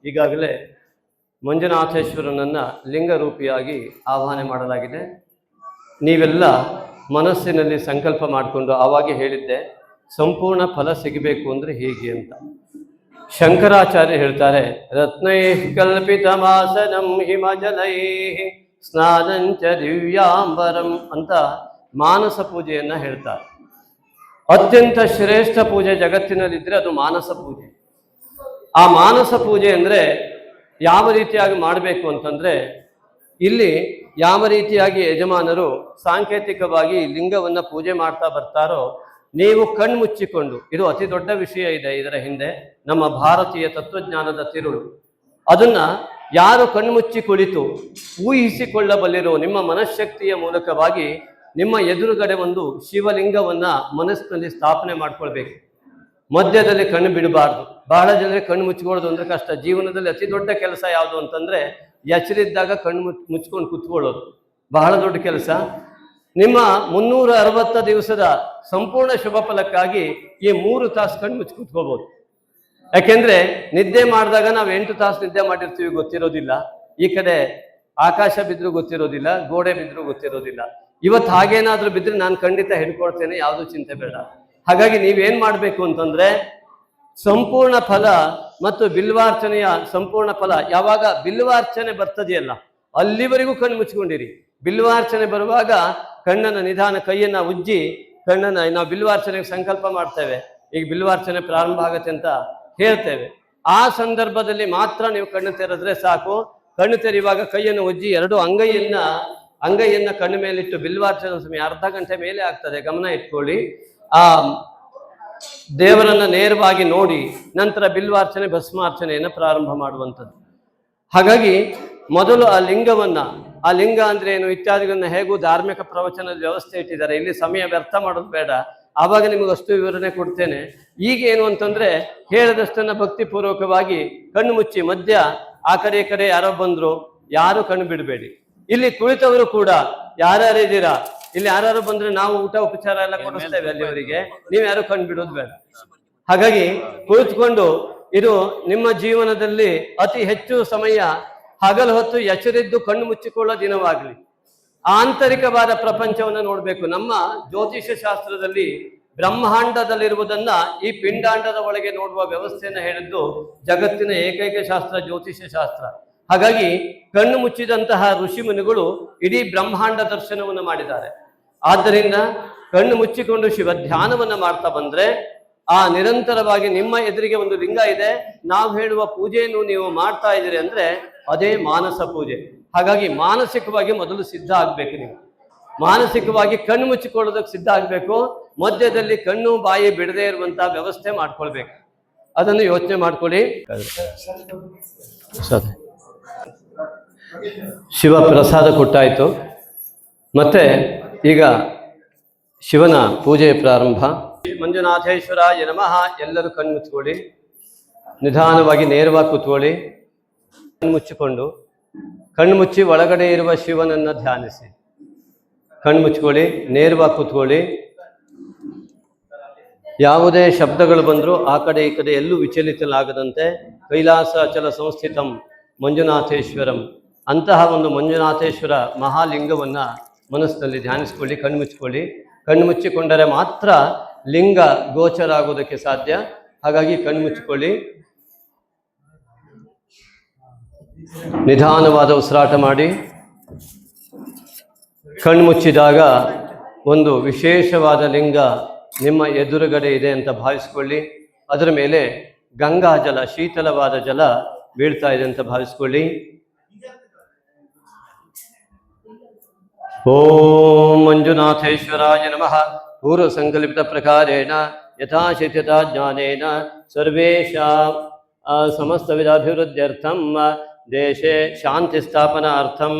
ಈಗಾಗಲೇ ಮಂಜುನಾಥೇಶ್ವರನನ್ನು ಲಿಂಗರೂಪಿಯಾಗಿ ಆವಾಹನೆ ಮಾಡಲಾಗಿದೆ ನೀವೆಲ್ಲ ಮನಸ್ಸಿನಲ್ಲಿ ಸಂಕಲ್ಪ ಮಾಡಿಕೊಂಡು ಆವಾಗೆ ಹೇಳಿದ್ದೆ ಸಂಪೂರ್ಣ ಫಲ ಸಿಗಬೇಕು ಅಂದರೆ ಹೀಗೆ ಅಂತ ಶಂಕರಾಚಾರ್ಯ ಹೇಳ್ತಾರೆ ರತ್ನೈಃ ಕಲ್ಪಿತಮಾಸನಂ ಹಿಮಜಲೈಃ ಸ್ನಾನಂಚ ದಿವ್ಯಾಂಬರಂ ಅಂತ ಮಾನಸ ಪೂಜೆಯನ್ನು ಹೇಳ್ತಾರೆ ಅತ್ಯಂತ ಶ್ರೇಷ್ಠ ಪೂಜೆ ಜಗತ್ತಿನಲ್ಲಿದ್ದರೆ ಅದು ಮಾನಸ ಪೂಜೆ ಆ ಮಾನಸ ಪೂಜೆ ಅಂದರೆ ಯಾವ ರೀತಿಯಾಗಿ ಮಾಡಬೇಕು ಅಂತಂದರೆ ಇಲ್ಲಿ ಯಾವ ರೀತಿಯಾಗಿ ಯಜಮಾನರು ಸಾಂಕೇತಿಕವಾಗಿ ಲಿಂಗವನ್ನು ಪೂಜೆ ಮಾಡ್ತಾ ಬರ್ತಾರೋ ನೀವು ಕಣ್ಮುಚ್ಚಿಕೊಂಡು ಇದು ಅತಿ ದೊಡ್ಡ ವಿಷಯ ಇದೆ ಇದರ ಹಿಂದೆ ನಮ್ಮ ಭಾರತೀಯ ತತ್ವಜ್ಞಾನದ ತಿರುಳು ಅದನ್ನು ಯಾರು ಕಣ್ಮುಚ್ಚಿ ಕುಳಿತು ಊಹಿಸಿಕೊಳ್ಳಬಲ್ಲಿರೋ ನಿಮ್ಮ ಮನಃಶಕ್ತಿಯ ಮೂಲಕವಾಗಿ ನಿಮ್ಮ ಎದುರುಗಡೆ ಒಂದು ಶಿವಲಿಂಗವನ್ನು ಮನಸ್ಸಿನಲ್ಲಿ ಸ್ಥಾಪನೆ ಮಾಡ್ಕೊಳ್ಬೇಕು ಮಧ್ಯದಲ್ಲಿ ಕಣ್ಣು ಬಿಡಬಾರ್ದು ಬಹಳ ಜನರಿಗೆ ಕಣ್ಣು ಮುಚ್ಕೊಳ್ಳೋದು ಅಂದರೆ ಕಷ್ಟ ಜೀವನದಲ್ಲಿ ಅತಿ ದೊಡ್ಡ ಕೆಲಸ ಯಾವುದು ಅಂತಂದರೆ ಎಚ್ಚರಿದ್ದಾಗ ಕಣ್ಣು ಮುಚ್ಕೊಂಡು ಕುತ್ಕೊಳ್ಳೋದು ಬಹಳ ದೊಡ್ಡ ಕೆಲಸ ನಿಮ್ಮ 360 ದಿವಸದ ಸಂಪೂರ್ಣ ಶುಭ ಫಲಕ್ಕಾಗಿ ಈ 3 ತಾಸು ಕಣ್ಣು ಮುಚ್ಚಿ ಕೂತ್ಕೋಬಹುದು. ಯಾಕೆಂದ್ರೆ ನಿದ್ದೆ ಮಾಡಿದಾಗ ನಾವು 8 ತಾಸು ನಿದ್ದೆ ಮಾಡಿರ್ತೀವಿ, ಗೊತ್ತಿರೋದಿಲ್ಲ. ಈ ಕಡೆ ಆಕಾಶ ಬಿದ್ರೂ ಗೊತ್ತಿರೋದಿಲ್ಲ, ಗೋಡೆ ಬಿದ್ರೂ ಗೊತ್ತಿರೋದಿಲ್ಲ. ಇವತ್ತು ಹಾಗೇನಾದ್ರೂ ಬಿದ್ರೆ ನಾನು ಖಂಡಿತ ಹಿಡ್ಕೊಳ್ತೇನೆ, ಯಾವುದು ಚಿಂತೆ ಬೇಡ. ಹಾಗಾಗಿ ನೀವೇನ್ ಮಾಡ್ಬೇಕು ಅಂತಂದ್ರೆ, ಸಂಪೂರ್ಣ ಫಲ ಮತ್ತು ಬಿಲ್ವಾರ್ಚನೆಯ ಸಂಪೂರ್ಣ ಫಲ ಯಾವಾಗ ಬಿಲ್ವಾರ್ಚನೆ ಬರ್ತದೆಯಲ್ಲ ಅಲ್ಲಿವರೆಗೂ ಕಣ್ಣು ಮುಚ್ಕೊಂಡಿರಿ. ಬಿಲ್ವಾರ್ಚನೆ ಬರುವಾಗ ಕಣ್ಣನ್ನು ನಿಧಾನ ಕೈಯನ್ನ ಉಜ್ಜಿ ಕಣ್ಣನ್ನ ನಾವು ಬಿಲ್ವಾರ್ಚನೆಗೆ ಸಂಕಲ್ಪ ಮಾಡ್ತೇವೆ. ಈಗ ಬಿಲ್ವಾರ್ಚನೆ ಪ್ರಾರಂಭ ಆಗತ್ತೆ ಅಂತ ಹೇಳ್ತೇವೆ. ಆ ಸಂದರ್ಭದಲ್ಲಿ ಮಾತ್ರ ನೀವು ಕಣ್ಣು ತೆರೆದ್ರೆ ಸಾಕು. ಕಣ್ಣು ತೆರೆಯುವಾಗ ಕೈಯನ್ನು ಉಜ್ಜಿ 2 ಅಂಗೈಯನ್ನ ಕಣ್ಣು ಮೇಲಿಟ್ಟು ಬಿಲ್ವಾರ್ಚನೆ ಸಮಯ ಅರ್ಧ ಗಂಟೆ ಮೇಲೆ ಆಗ್ತದೆ, ಗಮನ ಇಟ್ಕೊಳ್ಳಿ. ಆ ದೇವರನ್ನ ನೇರವಾಗಿ ನೋಡಿ ನಂತರ ಬಿಲ್ವಾರ್ಚನೆ ಭಸ್ಮಾರ್ಚನೆಯನ್ನು ಪ್ರಾರಂಭ ಮಾಡುವಂಥದ್ದು. ಹಾಗಾಗಿ ಮೊದಲು ಆ ಲಿಂಗ ಅಂದ್ರೆ ಏನು ಇತ್ಯಾದಿಗಳನ್ನ ಹೇಗೂ ಧಾರ್ಮಿಕ ಪ್ರವಚನದ ವ್ಯವಸ್ಥೆ ಇಟ್ಟಿದ್ದಾರೆ, ಇಲ್ಲಿ ಸಮಯ ವ್ಯರ್ಥ ಮಾಡೋದು ಬೇಡ. ಆವಾಗ ನಿಮಗೆ ಅಷ್ಟು ವಿವರಣೆ ಕೊಡ್ತೇನೆ. ಈಗ ಏನು ಅಂತಂದ್ರೆ ಹೇಳಿದಷ್ಟನ್ನ ಭಕ್ತಿಪೂರ್ವಕವಾಗಿ ಕಣ್ಣು ಮುಚ್ಚಿ ಮಧ್ಯ ಆ ಕಡೆ ಈ ಕಡೆ ಯಾರೋ ಬಂದ್ರು ಯಾರು ಕಣ್ಣು ಬಿಡಬೇಡಿ. ಇಲ್ಲಿ ಕುಳಿತವರು ಕೂಡ ಯಾರ್ಯಾರಿದ್ದೀರಾ, ಇಲ್ಲಿ ಯಾರು ಬಂದ್ರೆ ನಾವು ಊಟ ಉಪಚಾರ ಎಲ್ಲ ಕೊಡಿಸ್ತೇವೆ ಅಲ್ಲಿವರಿಗೆ, ನೀವು ಯಾರು ಕಣ್ಣು ಬಿಡೋದು ಬೇಡ. ಹಾಗಾಗಿ ಕುಳಿತುಕೊಂಡು ಇದು ನಿಮ್ಮ ಜೀವನದಲ್ಲಿ ಅತಿ ಹೆಚ್ಚು ಸಮಯ ಹಗಲು ಹೊತ್ತು ಎಚ್ಚರಿದ್ದು ಕಣ್ಣು ಮುಚ್ಚಿಕೊಳ್ಳೋ ದಿನವಾಗಲಿ. ಆಂತರಿಕವಾದ ಪ್ರಪಂಚವನ್ನು ನೋಡ್ಬೇಕು. ನಮ್ಮ ಜ್ಯೋತಿಷ್ಯ ಶಾಸ್ತ್ರದಲ್ಲಿ ಬ್ರಹ್ಮಾಂಡದಲ್ಲಿರುವುದನ್ನ ಈ ಪಿಂಡಾಂಡದ ಒಳಗೆ ನೋಡುವ ವ್ಯವಸ್ಥೆಯನ್ನು ಹೇಳಿದ್ದು ಜಗತ್ತಿನ ಏಕೈಕ ಶಾಸ್ತ್ರ ಜ್ಯೋತಿಷ್ಯ ಶಾಸ್ತ್ರ. ಹಾಗಾಗಿ ಕಣ್ಣು ಮುಚ್ಚಿದಂತಹ ಋಷಿ ಮುನಿಗಳು ಇಡೀ ಬ್ರಹ್ಮಾಂಡ ದರ್ಶನವನ್ನು ಮಾಡಿದ್ದಾರೆ. ಆದ್ದರಿಂದ ಕಣ್ಣು ಮುಚ್ಚಿಕೊಂಡು ಶಿವ ಧ್ಯಾನವನ್ನ ಮಾಡ್ತಾ ಬಂದ್ರೆ ಆ ನಿರಂತರವಾಗಿ ನಿಮ್ಮ ಎದುರಿಗೆ ಒಂದು ಲಿಂಗ ಇದೆ, ನಾವು ಹೇಳುವ ಪೂಜೆಯನ್ನು ನೀವು ಮಾಡ್ತಾ ಇದ್ದೀರಿ ಅಂದ್ರೆ ಅದೇ ಮಾನಸ ಪೂಜೆ. ಹಾಗಾಗಿ ಮಾನಸಿಕವಾಗಿ ಮೊದಲು ಸಿದ್ಧ ಆಗ್ಬೇಕು. ನೀವು ಮಾನಸಿಕವಾಗಿ ಕಣ್ಣು ಮುಚ್ಚಿಕೊಳ್ಳೋದಕ್ಕೆ ಸಿದ್ಧ ಆಗ್ಬೇಕು. ಮಧ್ಯದಲ್ಲಿ ಕಣ್ಣು ಬಾಯಿ ಬಿಡದೇ ಇರುವಂತಹ ವ್ಯವಸ್ಥೆ ಮಾಡ್ಕೊಳ್ಬೇಕು. ಅದನ್ನು ಯೋಚನೆ ಮಾಡ್ಕೊಳ್ಳಿ. ಶಿವ ಪ್ರಸಾದ ಕೊಟ್ಟಾಯ್ತು. ಮತ್ತೆ ಈಗ ಶಿವನ ಪೂಜೆ ಪ್ರಾರಂಭ. ಮಂಜುನಾಥೇಶ್ವರಾಯ ನಮಃ. ಎಲ್ಲರೂ ಕಣ್ಣು ಮುಚ್ಚಿಕೊಳ್ಳಿ, ನಿಧಾನವಾಗಿ ನೇರವಾಗಿ ಕೂತ್ಕೊಳ್ಳಿ. ಕಣ್ಣು ಮುಚ್ಚಿಕೊಂಡು ಕಣ್ಣು ಮುಚ್ಚಿ ಒಳಗಡೆ ಇರುವ ಶಿವನನ್ನ ಧ್ಯಾನಿಸಿ. ಕಣ್ಣು ಮುಚ್ಚಿಕೊಳ್ಳಿ, ನೇರವಾಗಿ ಕೂತ್ಕೊಳ್ಳಿ. ಯಾವುದೇ ಶಬ್ದಗಳು ಬಂದರೂ ಆ ಕಡೆ ಈ ಕಡೆ ಎಲ್ಲೂ ವಿಚಲಿತಲಾಗದಂತೆ ಕೈಲಾಸಾಚಲ ಸಂಸ್ಥಿತಂ ಮಂಜುನಾಥೇಶ್ವರಂ ಅಂತಹ ಒಂದು ಮಂಜುನಾಥೇಶ್ವರ ಮಹಾಲಿಂಗವನ್ನ ಮನಸ್ಸಿನಲ್ಲಿ ಧ್ಯಾನಿಸ್ಕೊಳ್ಳಿ. ಕಣ್ಣು ಮುಚ್ಚಿಕೊಳ್ಳಿ. ಕಣ್ಣು ಮುಚ್ಚಿಕೊಂಡರೆ ಮಾತ್ರ ಲಿಂಗ ಗೋಚರ ಆಗೋದಕ್ಕೆ ಸಾಧ್ಯ. ಹಾಗಾಗಿ ಕಣ್ಣು ಮುಚ್ಚಿಕೊಳ್ಳಿ, ನಿಧಾನವಾದ ಉಸಿರಾಟ ಮಾಡಿ. ಕಣ್ಣು ಮುಚ್ಚಿದಾಗ ಒಂದು ವಿಶೇಷವಾದ ಲಿಂಗ ನಿಮ್ಮ ಎದುರುಗಡೆ ಇದೆ ಅಂತ ಭಾವಿಸ್ಕೊಳ್ಳಿ. ಅದರ ಮೇಲೆ ಗಂಗಾ ಜಲ, ಶೀತಲವಾದ ಜಲ ಬೀಳ್ತಾ ಇದೆ ಅಂತ ಭಾವಿಸ್ಕೊಳ್ಳಿ. ಓಂ ಮಂಜುನಾಥೇಶ್ವರಾಯ ನಮಃ. ಪೂರ್ವ ಸಂಕಲ್ಪಿತ ಪ್ರಕಾರೇಣ ಯಥಾಶಕ್ಯತಾ ಜ್ಞಾನೇನ ಸರ್ವೇಷಾಂ ಸಮಸ್ತ ವಿಧಾಭಿವೃದ್ಧ್ಯರ್ಥಂ ದೇಶೆ ಶಾಂತಿ ಸ್ಥಾಪನಾರ್ಥಂ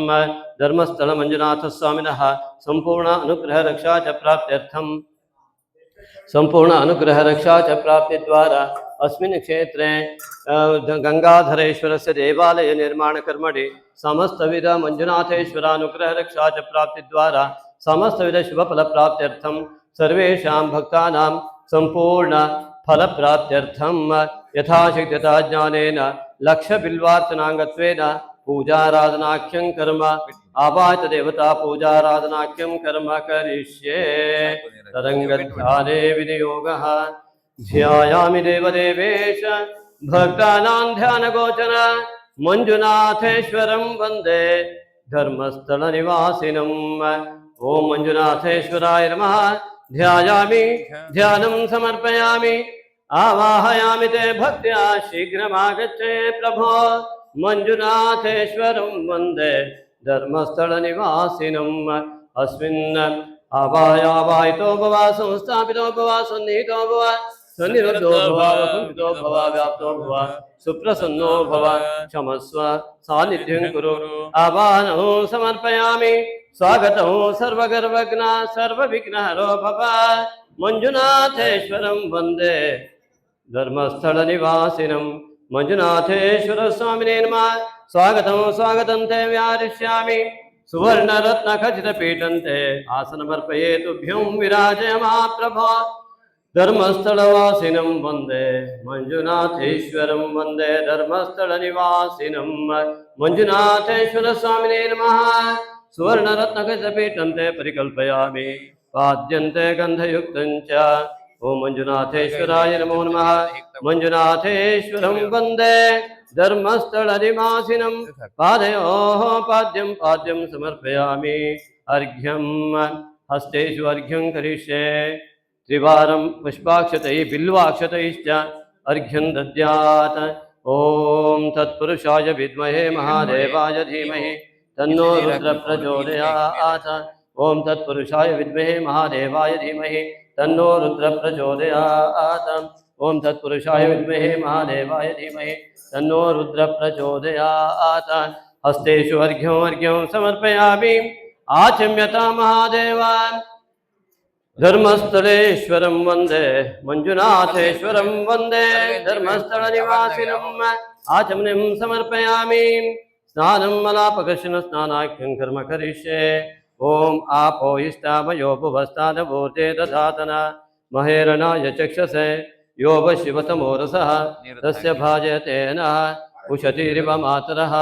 ಧರ್ಮಸ್ಥಳ ಮಂಜುನಾಥ ಸ್ವಾಮಿನಃ ಸಂಪೂರ್ಣ ಅನುಗ್ರಹ ರಕ್ಷಾ ಚ ಪ್ರಾಪ್ತ್ಯರ್ಥಂ ಸಂಪೂರ್ಣ ಅನುಗ್ರಹ ರಕ್ಷಾ ಚ ಪ್ರಾಪ್ತಿ ದ್ವಾರ अस्मिन् क्षेत्रे गंगाधरेश्वरस्य देवालय निर्माण कर्मणि समस्तविध मंजुनाथेश्वरानुग्रह रक्षा च प्राप्ति द्वारा समस्तविध शुभ फल प्राप्त्यर्थं सर्वेषां भक्तानां संपूर्ण फल प्राप्त्यर्थं यथाशक्यता ज्ञानेन लक्ष्य बिल्वार्चनांगत्वेन पूजाराधनाख्यं कर्म आवाच देवता पूजाराधनाख्यं कर्म करिष्ये तदंगध्याने विनियोगः ध्यायामि देवदेवेश भक्तानां ध्यानगोचर मंजुनाथेश्वरं वंदे धर्मस्थल निवासिनम्। ओम मंजुनाथेश्वराय नमः। ध्यायामि ध्यानं समर्पयामि आवाहयामि ते भक्त्या शीघ्रमागच्छे प्रभो मंजुनाथेश्वरं वंदे धर्मस्थल निवासिनम्। अस्मिन् आवाहितो भव संस्थापितो भव सन्निहितो भव सन्निरुद्धो भव कुंठितो भव व्याप्तो भव सुप्रसन्नो भव क्षमस्व सानिध्यं कुरु। आवाहनं समर्पयामि स्वागतं सर्वगर्वज्ञ सर्वविघ्नहरो भव मंजुनाथेश्वरं वंदे धर्मस्थल निवासिनं। मंजुनाथेश्वर स्वामिने नमः। स्वागतं स्वागतं ते व्याहरिष्यामि सुवर्णरत्नखचितपीठन्ते आसनमर्पये तुभ्यं विराजयमाप्रभा धर्मस्थलवासिनं वन्दे मंजुनाथेश्वरं वन्दे धर्मस्थलनिवासिनं मंजुनाथेश्वरस्वामिने नमः सुवर्णरत्नखचितपीठन्ते परिकल्पयामि पाद्यन्ते गन्धयुक्तं च ॐ मंजुनाथेश्वराय नमो नमः मंजुनाथेश्वरं वन्दे धर्मस्थलनिवासिनं पादयोः पाद्यं पाद्यं समर्पयामि अर्घ्यं हस्तेषु अर्घ्यं करिष्ये त्रिवारं पुष्पाक्षतैः बिल्वाक्षतैश्च अर्घ्यं दद्यात् ॐ तत्पुरुषाय विद्महे महादेवाय धीमहि तन्नो रुद्रः प्रचोदयात् ॐ तत्पुरुषाय विद्महे महादेवाय धीमहि तन्नो रुद्रः प्रचोदयात् ॐ तत्पुरुषाय विद्महे महादेवाय धीमहि तन्नो रुद्रः प्रचोदयात् हस्तेषु अर्घ्यं समर्पयामि आचम्यता महादेवान् धर्मस्थलेश्वरं वन्दे मंजुनाथेश्वरं वन्दे धर्मस्थलनिवासिनम् आचमनीं समर्पयामि स्नानं मलापकर्षण स्नानाख्यं कर्म करिष्ये ॐ आपो इष्टामयो भुवस्तादभूते दधातन महेरणाय चक्षसे यो वशिवतमोरसः तस्य भाजयते नः उशतीरिव मातरः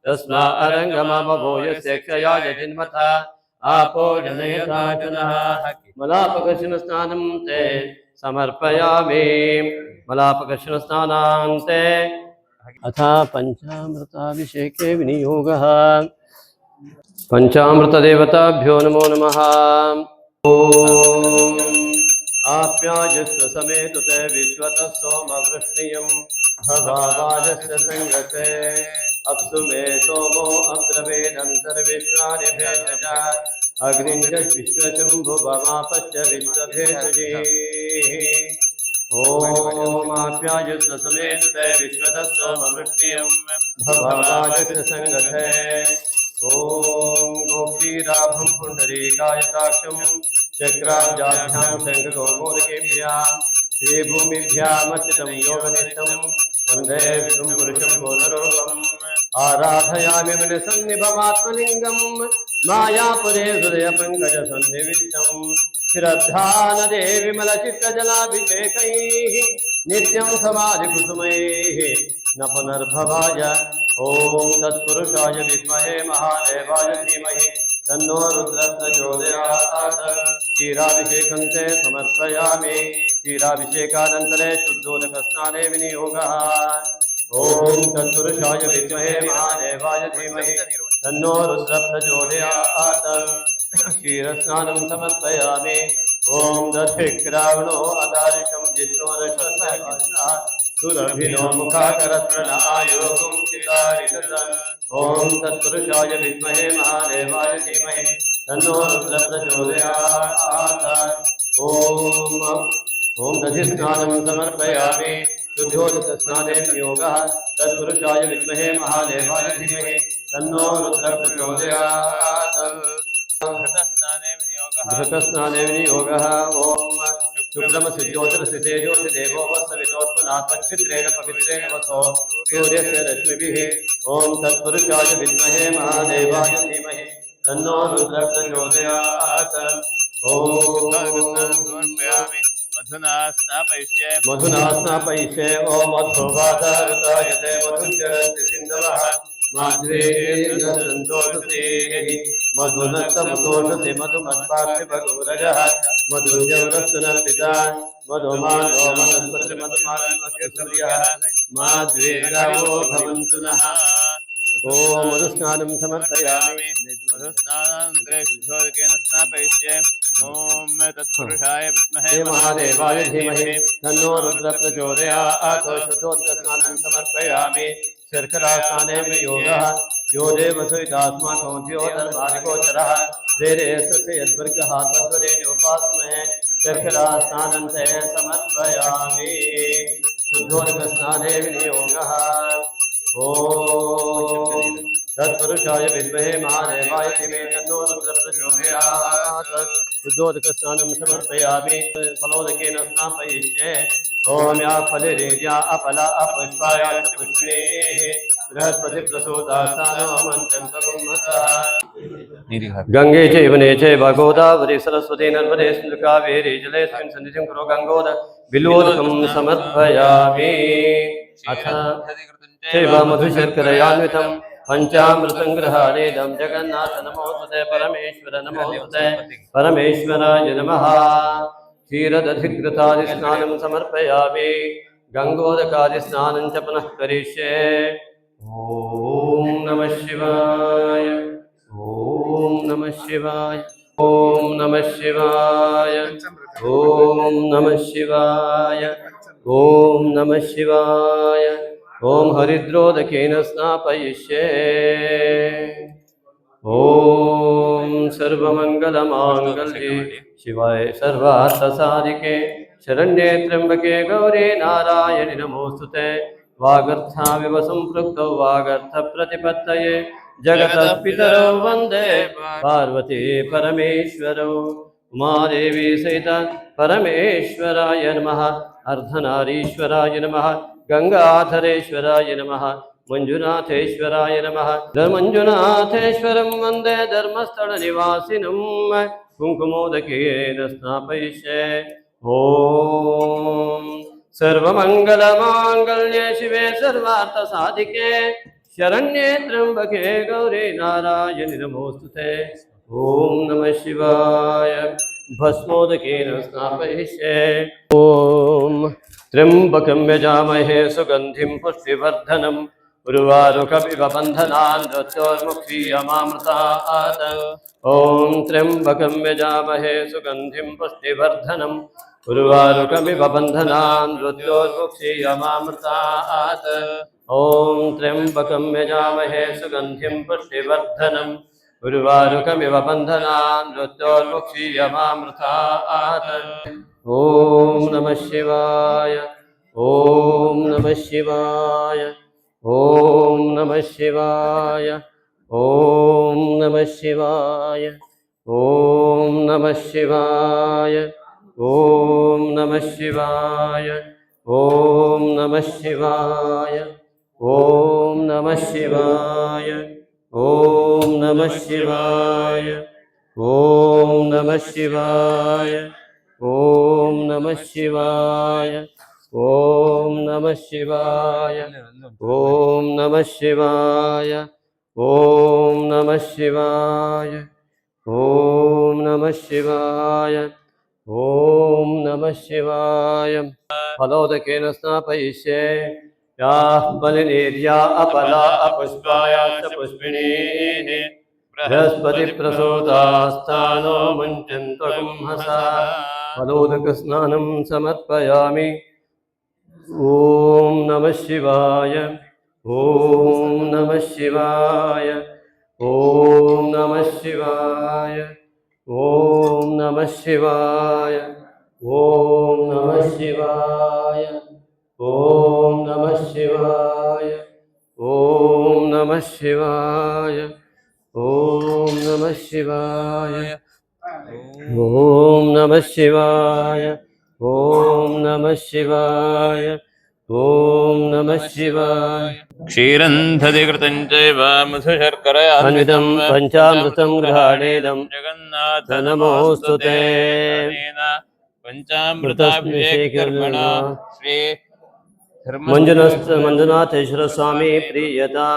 तस्मा अरङ्गमभूयस्य क्षयाय जिन्मतः आपो जनयताचनः मलापकर्षण स्नानं ते समर्पयामि मलापकर्षण स्नानान्ते अथ पंचामृताभिषेके विनियोगः पंचामृतदेवताभ्यो नमो नमः ॐ आप्यायस्व समेतुते विश्वतः सोमवृष्णियं भवावाजस्य संगते अप्सु मे सोमो अग्रवेदन्तर्विश्वानि भेषज अग्निं च विश्वशम्भुवमापश्च विश्वभेषजीः ॐ आप्यायस्व समेतुते विश्वतः सोमवृष्णियं भवावाजस्य संगते ॐ गोक्षीराभं पुण्डरीकायताक्षं चक्राब्जाभ्यां शङ्खगोमूलिकेभ्यां श्रीभूमिभ्यामच्युतं योगनिष्ठं वन्दे विष्णुं पुरुषं पूर्णरूपम् आराधयामि मनसन्निभमात्मलिङ्गं मायापुरे हृदयपङ्कजसन्निविष्टं श्रद्धानदे विमलचित्तजलाभिषेकैः नित्यं समाधिकुसुमैः न पुनर्भवाय ॐ तत्पुरुषाय विद्महे महादेवाय धीमहि तन्नो रुद्रः प्रचोदयात् क्षीराभिषेकं च समर्पयामि क्षीराभिषेकानन्तरे शुद्धोदकस्नाने विनियोगः ॐ तत्पुरुषाय विद्महे महादेवाय धीमहि तन्नो रुद्रः प्रचोदयात् क्षीरस्नानं समर्पयामि ॐ दधिक्रावणो अदारिकं जित्वरशस्त्रः सुरभिनो मुखाकरत्नआयोगं चितारितः ॐ तत्पुरुषाय विद्महे महादेवाय धीमहि तन्नो रुद्रः प्रचोदयात् ॐ दधिस्नानं समर्पयामि शुद्धोदकस्नाने विनियोगः तत्पुरुषाय विद्महे महादेवाय धीमहि तन्नो रुद्रः प्रचोदयात् घृतस्नाने विनियोगः ॐ शुभ्रमसिज्योतिरसितेजोतिदेवो वत्सवितोत्पन्नात्मच्छित्रेण पवित्रेण वसो सूर्यस्य रश्मिभिः ॐ तत्पुरुषाय विद्महे महादेवाय धीमहि तन्नो रुद्रः प्रचोदयात् ॐ मधुना स्नापयिष्ये ॐ मध्ववादारुतायते मधुश्चरन्ति सिन्धवः माध्वेन्द्रसन्तोषते मधुनस्तमुतोषते मधुमत्पार्थिवगौरजः मधुर्यवरस्तुनर्पिता मधुमानो मनस्पतिमधुमानमस्यसूर्यः माध्वेन्द्रावो भवन्तु नः ॐ मधुस्नानं समर्पयामि मधुस्नानान्तरे शुद्धोदकेन स्नापयिष्ये ॐ तत्पुरुषाय विद्महे महादेवाय धीमहि तन्नो रुद्रः प्रचोदयात् शुद्धोदकस्नानं समर्पयामि शर्करास्नाने विनियोगः यो देवसवितास्माकं द्योतर्मादिगोचरः प्रेरेयस्य यद्वर्गः तद्वरेण्योपास्महे शर्करास्नानं ते समर्पयामि शुद्धोदकस्नाने विनियोगः ॐ तत्पुरुषाय विद्महे महादेवाय धीमहि तन्नो रुद्रः प्रचोदयात् शुद्धोदकस्नानं समर्पयामि फलोदकेन स्नापयिष्ये ॐ ओम या फलिरेजा अपला अपुष्पाय च पुष्पिणेः बृहस्पति प्रसूतासानो मन्त्रन्तगुम्मसः गंगे चैवने चैव गोदावरी सरस्वती नर्मदे सिन्धु कावेरी जलेऽस्मिन् सन्निधिं कुरु गङ्गोदक बिल्वोदकं समर्पयामि अथ चैव मधुशर्करयान्वितं पञ्चामृतं गृहाणेदं जगन्नाथ नमोस्तुते परमेश्वर नमोस्तुते परमेश्वराय नमः क्षीरदधिकृतादिस्नानं समर्पयामि गङ्गोदकादिस्नानं च पुनः करिष्ये ॐ नमः शिवाय ओम नमः शिवाय ओम नमः शिवाय ओम नमः शिवाय ओम नमः शिवाय ओम हरिद्रोदकेन स्नापयिष्ये ओम सर्वमंगलमांगल्ये शिवाय सर्वार्थसाधिके शरण्ये त्र्यंबके गौरी नारायणि नमोस्तुते वागर्थाविव सम्पृक्तौ वागर्थप्रतिपत्तये जगतः पितरौ वन्दे पार्वती परमेश्वरौ उमादेवी सहित परमेश्वराय नमः अर्धनारीश्वराय नमः गंगाधरेश्वराय नमः मंजुनाथेश्वराय नमः मंजुनाथेश्वरं वन्दे धर्मस्थलनिवासिनं कुङ्कुमोदकेन स्नापयिष्ये ॐ सर्वमङ्गलमाङ्गल्ये शिवे सर्वार्थसाधिके शरण्ये त्र्यंबके गौरी नारायणि नमोस्तुते ओम नमः शिवाय भस्मोदकेन स्नापयिष्ये ओम त्र्यंबकं यजामहे सुगंधिं पुष्टिवर्धनम् उर्वारुकमिव बन्धनान् मृत्योर्मुक्षीयमामृतात् ओम त्र्यंबकं यजामहे सुगंधिं पुष्टिवर्धनम् उर्वारुकमिव बन्धनान् मृत्योर्मुक्षीयमामृतात् ओम त्र्यंबकं यजामहे सुगंधिं पुष्टिवर्धनम् उर्वारुकमिव बन्धनान् मृत्योर्मुक्षीयमामृतात् ओम नमः शिवाय ओम नमः शिवाय ओम नमः शिवाय ओम नमः शिवाय ओम नमः शिवाय ओम नमः शिवाय ओम नमः शिवाय ओम नमः शिवाय ओम नमः शिवाय ओम नमः शिवाय ओम नमः शिवाय ओम नमः शिवाय ओम नमः शिवाय ओम नमः शिवाय ओम नमः शिवाय ओम नमः शिवाय फलोदकेन स्नापयिष्ये याः फलिनेर्या अपला अपुष्पाया च पुष्पिणीः बृहस्पतिप्रसूतास्तानो मुञ्चन्त्वगुंहसा फलोदकस्नानं समर्पयामि ॐ नमः शिवाय ॐ नमः शिवाय ॐ नमः शिवाय ॐ नमः शिवाय ॐ नमः शिवाय ॐ नमः शिवाय ॐ नमः शिवाय ॐ नमः शिवाय ॐ नमः शिवाय ॐ नमः शिवाय ॐ नमः शिवाय क्षीरं दधिकृतं चैव अन्वितं पञ्चामृतं गृहाणेदं जगन्नाथ नमोस्तुते पंचामृताभिषेकर्मणा श्री मंजुनाथेश्वर स्वामी प्रीयता